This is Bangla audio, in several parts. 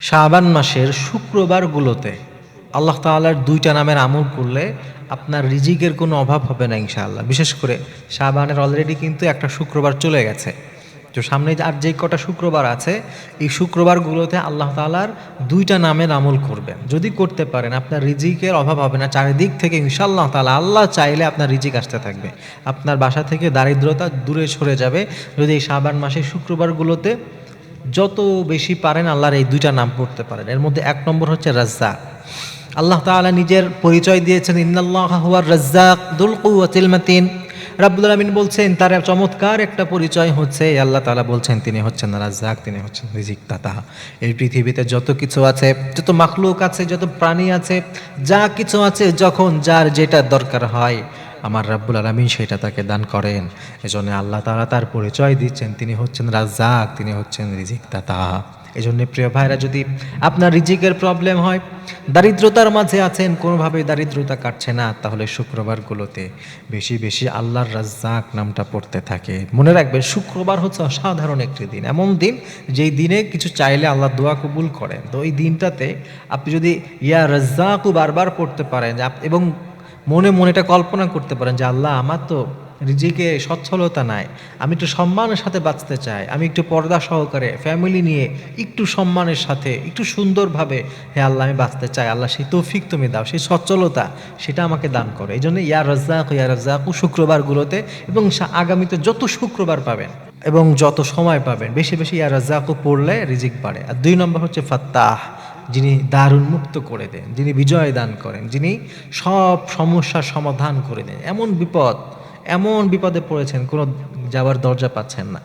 শাবান মাসের শুক্রবারগুলোতে আল্লাহ তাআলার দুইটা নামের আমল করলে আপনার রিজিকের কোনো অভাব হবে না ইনশাআল্লাহ। বিশেষ করে শাবানের অলরেডি কিন্তু একটা শুক্রবার চলে গেছে, তো সামনে আর যে কটা শুক্রবার আছে এই শুক্রবারগুলোতে আল্লাহ তাআলার দুইটা নামের আমল করবেন। যদি করতে পারেন আপনার রিজিকের অভাব হবে না, চারিদিক থেকে ইনশাআল্লাহ তাআলা আল্লাহ চাইলে আপনার রিজিক আসতে থাকবে, আপনার বাসা থেকে দারিদ্রতা দূরে সরে যাবে যদি এই শাবান মাসের শুক্রবারগুলোতে যত বেশি পারেন আল্লাহর এই দুইটা নাম পড়তে পারেন। এর মধ্যে এক নম্বর হচ্ছে রাজ্জাক। আল্লাহ তাআলা নিজের পরিচয় দিয়েছেন, ইন্নাল্লাহা হুয়ার রাজ্জাক দুল কুওয়াতিল মাতিন। রাব্বুল আলামিন বলছেন তার চমৎকার একটা পরিচয় হচ্ছে, আল্লাহ তাআলা বলছেন তিনি হচ্ছেন রাজ্জাক, তিনি হচ্ছেন রিজিক দাতা। এই পৃথিবীতে যত কিছু আছে, যত মাখলুক আছে, যত প্রাণী আছে, যা কিছু আছে, যখন যার যেটা দরকার হয় আমার রাব্বুল আলামিন সেটা তাকে দান করেন। এজন্য আল্লাহ তাআলা তার পরিচয় দিচ্ছেন তিনি হচ্ছেন রাজ্জাক, তিনি হচ্ছেন রিজিক দাতা। এজন্য প্রিয় ভাইরা, যদি আপনার রিজিকের প্রবলেম হয়, দারিদ্রতার মাঝে আছেন, কোনোভাবেই দারিদ্রতা কাটছে না, তাহলে শুক্রবারগুলোতে বেশি বেশি আল্লাহর রাজ্জাক নামটা পড়তে থাকে। মনে রাখবেন শুক্রবার হচ্ছে অসাধারণ একটি দিন, এমন দিন যেই দিনে কিছু চাইলে আল্লাহ দোয়া কবুল করেন। তো এই দিনটাতে আপনি যদি ইয়া রাজ্জাকু বারবার পড়তে পারেন এবং মনে মনে এটা কল্পনা করতে পারেন যে আল্লাহ আমার তো রিজিকে সচ্ছলতা নাই, আমি একটু সম্মানের সাথে বাঁচতে চাই, আমি একটু পর্দা সহকারে ফ্যামিলি নিয়ে একটু সম্মানের সাথে একটু সুন্দরভাবে হে আল্লাহ আমি বাঁচতে চাই, আল্লাহ সেই তৌফিক তুমি দাও, সেই সচ্ছলতা সেটা আমাকে দান করো। এই জন্য ইয়া রাজ্জাকু শুক্রবারগুলোতে এবং আগামীতে যত শুক্রবার পাবেন এবং যত সময় পাবেন বেশি বেশি ইয়া রাজ্জাকু পড়লে রিজিক বাড়ে। আর দুই নম্বর হচ্ছে ফাত্তাহ, যিনি দারুণ মুক্ত করে দেন, যিনি বিজয় দান করেন, যিনি সব সমস্যার সমাধান করে দেন। এমন বিপদে পড়েছেন, কোনো যাওয়ার দরজা পাচ্ছেন না,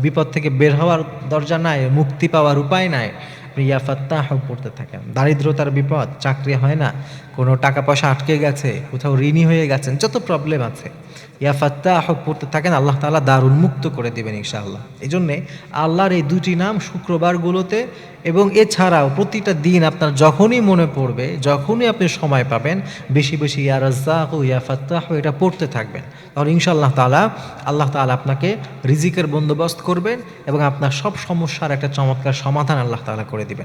বিপদ থেকে বের হওয়ার দরজা নাই, মুক্তি পাওয়ার উপায় নাই, আপনি ইয়া ফাত্তাহ পড়তে থাকেন। দারিদ্রতার বিপদ, চাকরি হয় না, কোনো টাকা পয়সা আটকে গেছে, কোথাও ঋণী হয়ে গেছেন, যত প্রবলেম আছে ইয়া ফাত্তাহ পড়তে থাকেন, আল্লাহ তাআলা দারুণ মুক্ত করে দেবেন ইনশাআল্লাহ। এই জন্যে আল্লাহর এই দুটি নাম শুক্রবারগুলোতে এবং এছাড়াও প্রতিটা দিন আপনার যখনই মনে পড়বে, যখনই আপনি সময় পাবেন, বেশি বেশি ইয়া রাজ্জাক ও ইয়া ফাত্তাহ এটা পড়তে থাকবেন। তাহলে ইনশাআল্লাহ তাআলা আল্লাহ তাআলা আপনাকে রিজিকের বন্দোবস্ত করবেন এবং আপনার সব সমস্যার একটা চমৎকার সমাধান আল্লাহ তাআলা করে দিবেন।